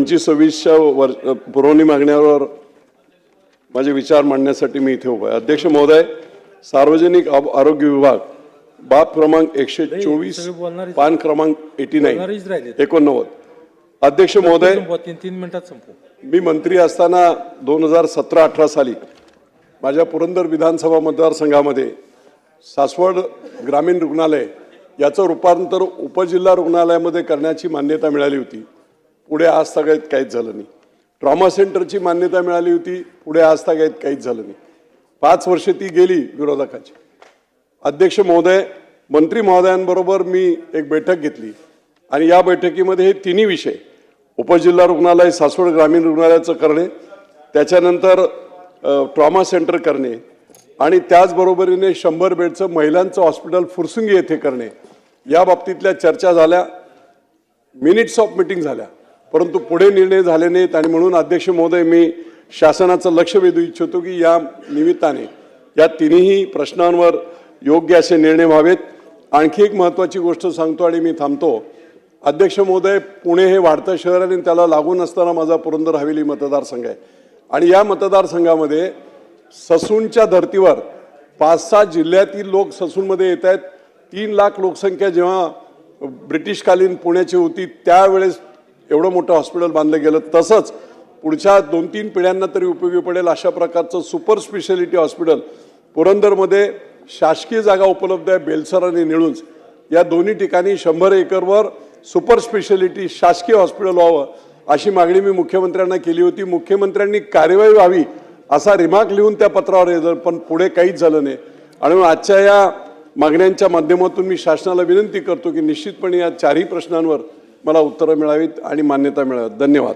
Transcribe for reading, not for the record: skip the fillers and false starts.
25-26च्या पुरवणी मागण्यावर माझे विचार मांडण्यासाठी मी इथे उभा आहे। अध्यक्ष महोदय, सार्वजनिक आरोग्य विभाग बाब क्रमांक 124 पान क्रमांक 89 अध्यक्ष महोदय, 3 मिनिटात संपू। मी मंत्री असताना 2017-18 साली माझ्या पुरंदर विधानसभा मतदारसंघामध्ये सासवड ग्रामीण रुग्णालय याचं रूपांतर उपजिल्हा रुग्णालयामध्ये करण्याची मान्यता मिळाली होती। पुढे आज तागायत काहीच झालं नाही। ट्रॉमा सेंटरची मान्यता मिळाली होती, पुढे आज तागायत काहीच झालं नाही। 5 वर्षे ती गेली विरोधकाची। अध्यक्ष महोदय, मंत्री महोदयांबरोबर मी एक बैठक घेतली आणि या बैठकीमध्ये हे तिन्ही विषय उपजिल्हा रुग्णालय सासवड ग्रामीण रुग्णालयाचं करणे, त्याच्यानंतर ट्रॉमा सेंटर करणे आणि त्याचबरोबरीने 100 बेडचं महिलांचं हॉस्पिटल फुरसुंगी येथे करणे या बाबतीतल्या चर्चा झाल्या, मिनिट्स ऑफ मीटिंग झाल्या, परंतु पुढे निर्णय झाले नाहीत। आणि म्हणून अध्यक्ष महोदय, मी शासनाचं लक्ष वेधू इच्छितो की या निमित्ताने या तिन्ही प्रश्नांवर योग्य असे निर्णय व्हावेत। आणखी एक महत्त्वाची गोष्ट सांगतो आणि मी थांबतो। अध्यक्ष महोदय, पुणे हे वाढतं शहर आणि त्याला लागून असताना माझा पुरंदर हवेली मतदारसंघ आहे आणि या मतदारसंघामध्ये ससूनच्या धर्तीवर 5-6 जिल्ह्यातील लोक ससूनमध्ये येत आहेत। 3 लाख लोकसंख्या जेव्हा ब्रिटिशकालीन पुण्याची होती त्यावेळेस एवढं मोठं हॉस्पिटल बांधलं गेलं। तसंच पुढच्या 2-3 पिढ्यांना तरी उपयोगी पडेल अशा प्रकारचं सुपर स्पेशालिटी हॉस्पिटल पुरंदरमध्ये शासकीय जागा उपलब्ध आहे। बेलसर आणि निळुंज या दोन्ही ठिकाणी 100 एकरवर सुपर स्पेशालिटी शासकीय हॉस्पिटल व्हावं अशी मागणी मी मुख्यमंत्र्यांना केली होती। मुख्यमंत्र्यांनी कार्यवाही व्हावी असा रिमार्क लिहून त्या पत्रावर येतं, पण पुढे काहीच झालं नाही। आणि आजच्या या मागण्यांच्या माध्यमातून मी शासनाला विनंती करतो की निश्चितपणे या 4ही प्रश्नांवर मला उत्तरं मिळावीत आणि मान्यता मिळावी। धन्यवाद।